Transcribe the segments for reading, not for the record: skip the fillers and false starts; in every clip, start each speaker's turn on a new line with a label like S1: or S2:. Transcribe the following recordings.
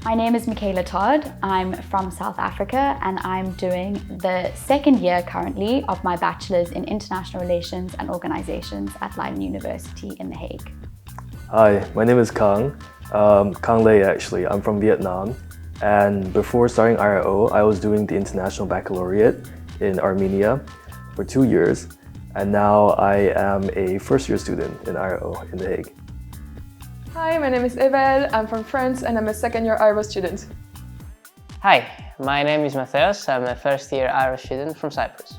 S1: My name is Michaela Todd. I'm from South Africa and I'm doing the second year currently of my Bachelor's in International Relations and Organizations at Leiden University in The Hague.
S2: Hi, my name is Kang. Kang Lei actually. I'm from Vietnam. And before starting IRO, I was doing the International Baccalaureate in Armenia for 2 years. And now I am a first-year student in IRO in The Hague.
S3: Hi, my name is Evel. I'm from France and I'm a second-year IRO student.
S4: Hi, my name is Matheos. I'm a first-year IRO student from Cyprus.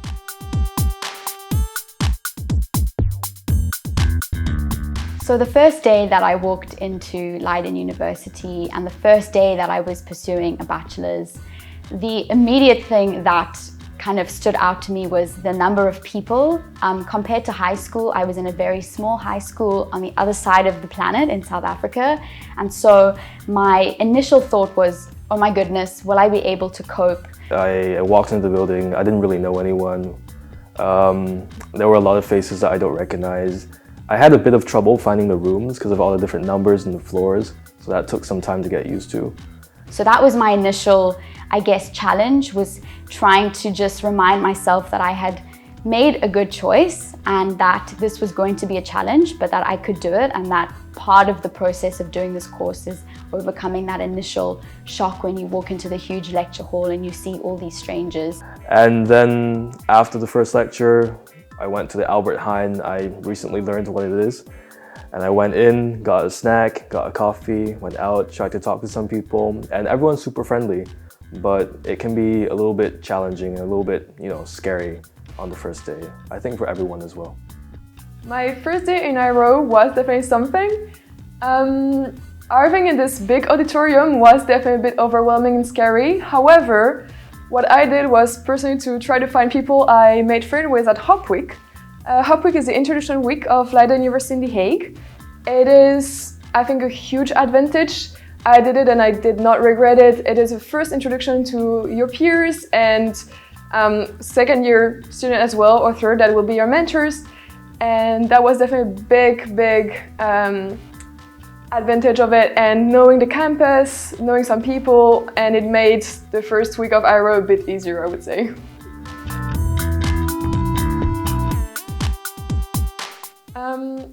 S1: So the first day that I walked into Leiden University and the first day that I was pursuing a bachelor's, the immediate thing that kind of stood out to me was the number of people. Compared to high school, I was in a very small high school on the other side of the planet in South Africa. And so my initial thought was, oh my goodness, will I be able to cope?
S2: I walked into the building, I didn't really know anyone. There were a lot of faces that I don't recognize. I had a bit of trouble finding the rooms because of all the different numbers and the floors, so that took some time to get used to.
S1: So that was my initial, I guess, challenge, was trying to just remind myself that I had made a good choice and that this was going to be a challenge, but that I could do it, and that part of the process of doing this course is overcoming that initial shock when you walk into the huge lecture hall and you see all these strangers.
S2: And then after the first lecture, I went to the Albert Heijn. I recently learned what it is. And I went in, got a snack, got a coffee, went out, tried to talk to some people, and everyone's super friendly. But it can be a little bit challenging and a little bit, scary on the first day. I think for everyone as well.
S3: My first day in IRO was definitely something. Arriving in this big auditorium was definitely a bit overwhelming and scary. However, what I did was personally to try to find people I made friends with at Hop Week. Hop Week is the introduction week of Leiden University in The Hague. It is, I think, a huge advantage. I did it and I did not regret it. It is a first introduction to your peers and second year student as well, or third, that will be your mentors. And that was definitely a big advantage of it, and knowing the campus, knowing some people, and it made the first week of IRO a bit easier, I would say.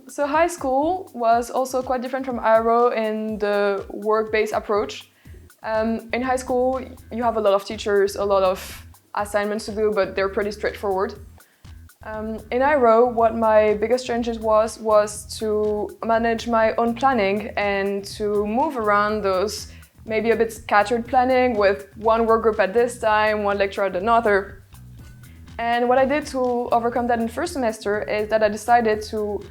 S3: So high school was also quite different from IRO in the work-based approach. In high school, you have a lot of teachers, a lot of assignments to do, but they're pretty straightforward. In IRO, what my biggest challenges was to manage my own planning and to move around those maybe a bit scattered planning with one work group at this time, one lecture at another. And what I did to overcome that in first semester is that I decided to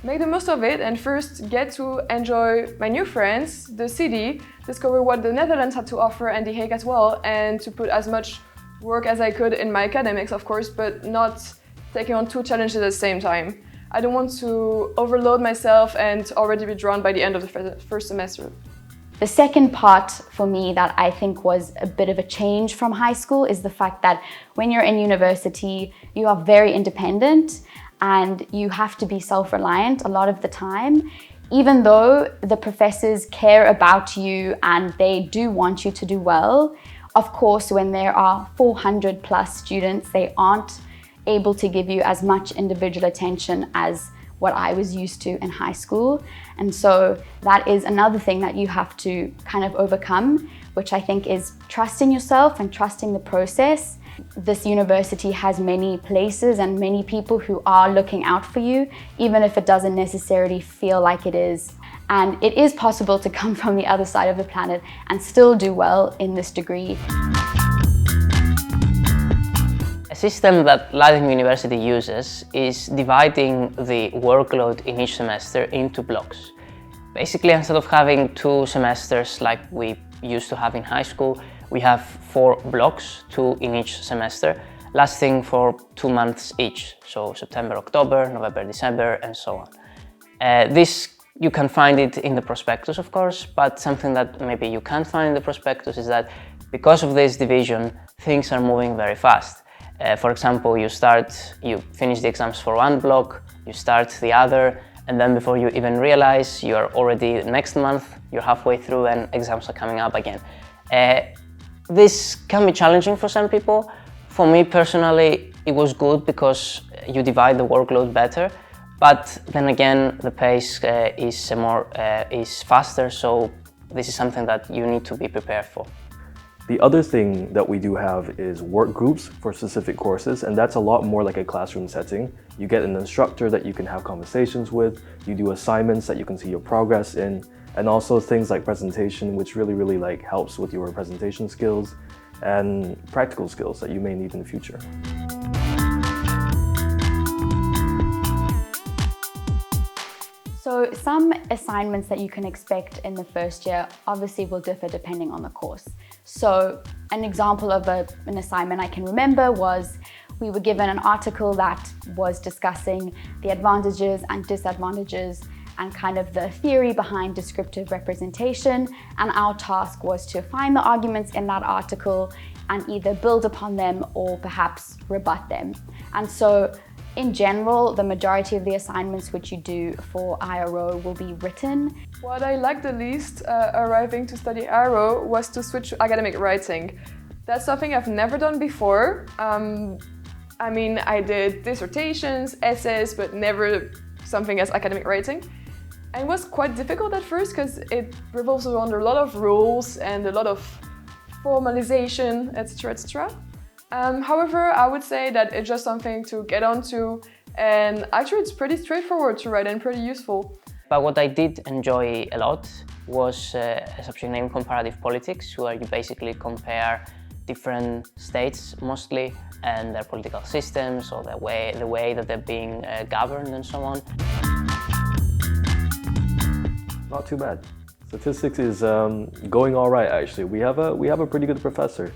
S3: make the most of it and first get to enjoy my new friends, the city, discover what the Netherlands had to offer and The Hague as well, and to put as much work as I could in my academics, of course, but not taking on two challenges at the same time. I don't want to overload myself and already be drawn by the end of the first semester.
S1: The second part for me that I think was a bit of a change from high school is the fact that when you're in university, you are very independent and you have to be self-reliant a lot of the time. Even though the professors care about you and they do want you to do well, of course, when there are 400 plus students, they aren't able to give you as much individual attention as what I was used to in high school. And so that is another thing that you have to kind of overcome, which I think is trusting yourself and trusting the process. This university has many places and many people who are looking out for you, even if it doesn't necessarily feel like it is. And it is possible to come from the other side of the planet and still do well in this degree.
S4: A system that Leiden University uses is dividing the workload in each semester into blocks. Basically, instead of having 2 semesters like we used to have in high school, we have 4 blocks, 2 in each semester, lasting for 2 months each. So September, October, November, December, and so on. This you can find it in the prospectus, of course, but something that maybe you can't find in the prospectus is that because of this division, things are moving very fast. For example, you finish the exams for one block, you start the other, And then before you even realize, you're already next month, you're halfway through and exams are coming up again. This can be challenging for some people. For me personally, it was good because you divide the workload better. But then again, the pace is faster, so this is something that you need to be prepared for.
S2: The other thing that we do have is work groups for specific courses, and that's a lot more like a classroom setting. You get an instructor that you can have conversations with, you do assignments that you can see your progress in, and also things like presentation, which really like helps with your presentation skills and practical skills that you may need in the future.
S1: So some assignments that you can expect in the first year obviously will differ depending on the course. So an example of an assignment I can remember was we were given an article that was discussing the advantages and disadvantages and kind of the theory behind descriptive representation, and our task was to find the arguments in that article and either build upon them or perhaps rebut them. And so in general, the majority of the assignments which you do for IRO will be written.
S3: What I liked the least arriving to study IRO was to switch to academic writing. That's something I've never done before. I mean, I did dissertations, essays, but never something as academic writing. And it was quite difficult at first because it revolves around a lot of rules and a lot of formalization, etc., etc. However, I would say that it's just something to get onto, and actually it's pretty straightforward to write and pretty useful.
S4: But what I did enjoy a lot was a subject named comparative politics, where you basically compare different states mostly and their political systems or the way that they're being governed and so on.
S2: Not too bad. Statistics is going all right actually. We have a pretty good professor.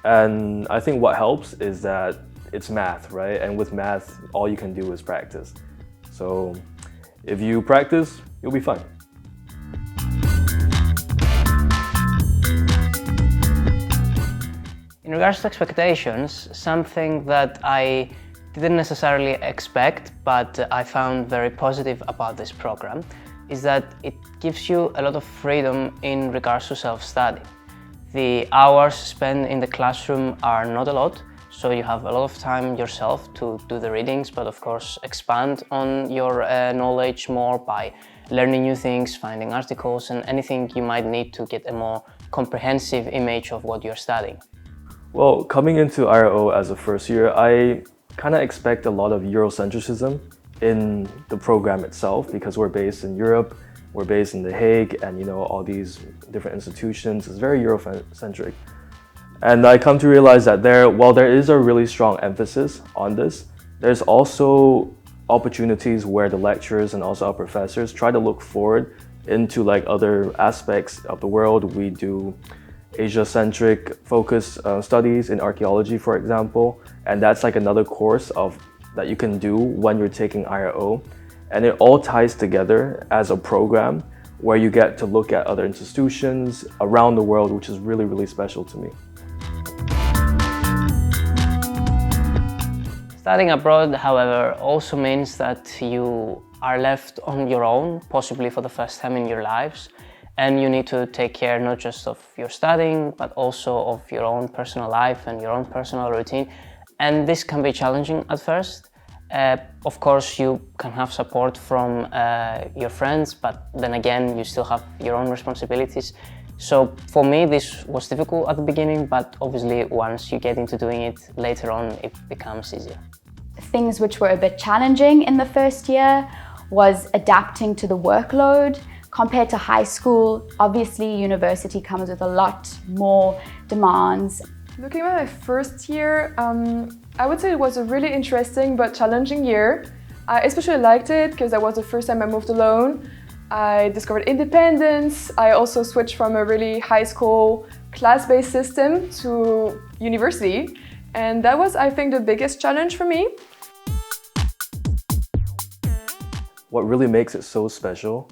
S2: And I think what helps is that it's math, right? And with math, all you can do is practice. So if you practice, you'll be fine.
S4: In regards to expectations, something that I didn't necessarily expect, but I found very positive about this program, is that it gives you a lot of freedom in regards to self-study. The hours spent in the classroom are not a lot, so you have a lot of time yourself to do the readings, but of course expand on your knowledge more by learning new things, finding articles and anything you might need to get a more comprehensive image of what you're studying.
S2: Well, coming into IRO as a first year, I kind of expect a lot of Eurocentrism in the program itself because we're based in Europe. We're based in The Hague and all these different institutions. It's very Eurocentric. And I come to realize that while there is a really strong emphasis on this, there's also opportunities where the lecturers and also our professors try to look forward into other aspects of the world. We do Asia-centric focus studies in archaeology, for example, and that's another course that you can do when you're taking IRO. And it all ties together as a program where you get to look at other institutions around the world, which is really special to me.
S4: Studying abroad, however, also means that you are left on your own, possibly for the first time in your lives, and you need to take care not just of your studying, but also of your own personal life and your own personal routine. And this can be challenging at first. Of course, you can have support from your friends, but then again, you still have your own responsibilities. So for me, this was difficult at the beginning, but obviously once you get into doing it later on, it becomes easier.
S1: Things which were a bit challenging in the first year was adapting to the workload. Compared to high school, obviously university comes with a lot more demands.
S3: Looking at my first year, I would say it was a really interesting but challenging year. I especially liked it because that was the first time I moved alone. I discovered independence. I also switched from a really high school class-based system to university. And that was, I think, the biggest challenge for me.
S2: What really makes it so special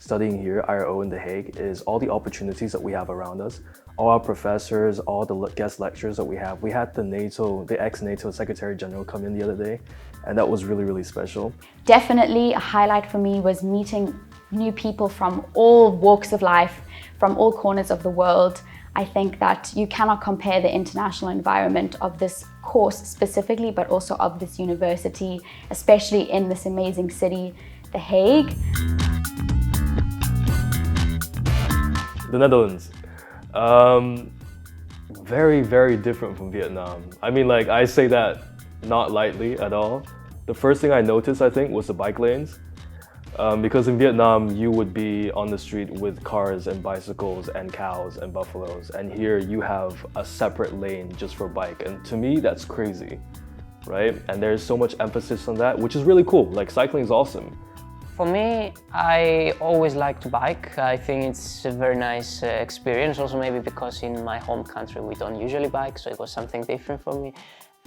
S2: studying here, IRO in The Hague, is all the opportunities that we have around us. All our professors, all the guest lectures that we have. We had the ex-NATO Secretary General come in the other day, and that was really, really special.
S1: Definitely a highlight for me was meeting new people from all walks of life, from all corners of the world. I think that you cannot compare the international environment of this course specifically, but also of this university, especially in this amazing city, The Hague.
S2: The Netherlands. Very, very different from Vietnam. I mean, like, I say that not lightly at all. The first thing I noticed, I think, was the bike lanes. Because in Vietnam, you would be on the street with cars and bicycles and cows and buffaloes. And here you have a separate lane just for bike. And to me, that's crazy, right? And there's so much emphasis on that, which is really cool. Like, cycling is awesome.
S4: For me, I always like to bike. I think it's a very nice experience, also maybe because in my home country we don't usually bike, so it was something different for me.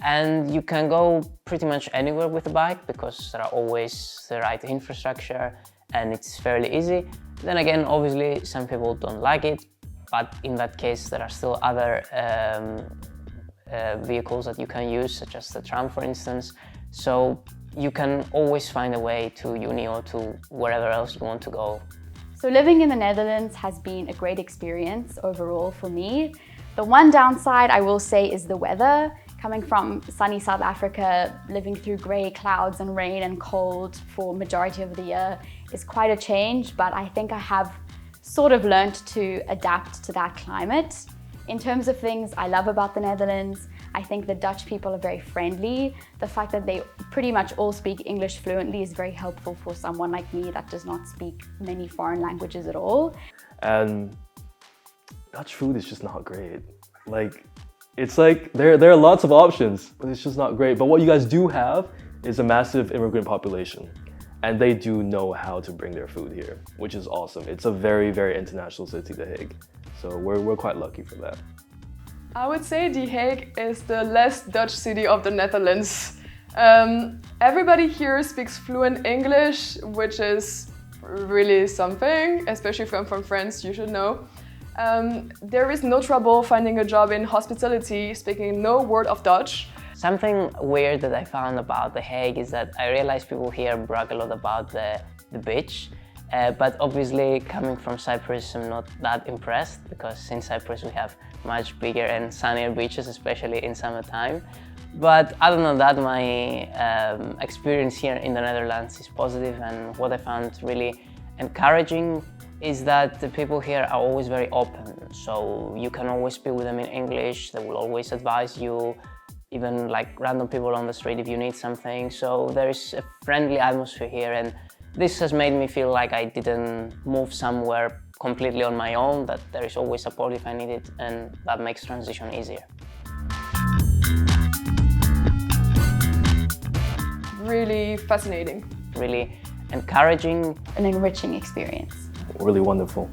S4: And you can go pretty much anywhere with a bike because there are always the right infrastructure and it's fairly easy. Then again, obviously some people don't like it, but in that case there are still other vehicles that you can use, such as the tram, for instance. So you can always find a way to uni or to wherever else you want to go.
S1: So living in the Netherlands has been a great experience overall for me. The one downside I will say is the weather. Coming from sunny South Africa, living through grey clouds and rain and cold for majority of the year is quite a change, but I think I have sort of learned to adapt to that climate. In terms of things I love about the Netherlands, I think the Dutch people are very friendly. The fact that they pretty much all speak English fluently is very helpful for someone like me that does not speak many foreign languages at all.
S2: And Dutch food is just not great. Like, it's like there are lots of options, but it's just not great. But what you guys do have is a massive immigrant population, and they do know how to bring their food here, which is awesome. It's a very, very international city, The Hague. So we're quite lucky for that.
S3: I would say The Hague is the less Dutch city of the Netherlands. Everybody here speaks fluent English, which is really something, especially if I'm from France, you should know. There is no trouble finding a job in hospitality, speaking no word of Dutch.
S4: Something weird that I found about The Hague is that I realized people here brag a lot about the beach. But obviously, coming from Cyprus, I'm not that impressed because in Cyprus we have much bigger and sunnier beaches, especially in summertime. But other than that, my experience here in the Netherlands is positive, and what I found really encouraging is that the people here are always very open. So you can always speak with them in English, they will always advise you, even like random people on the street if you need something. So there is a friendly atmosphere here, and this has made me feel like I didn't move somewhere completely on my own, that there is always support if I need it, and that makes transition easier.
S3: Really fascinating.
S4: Really encouraging.
S1: An enriching experience.
S2: Really wonderful.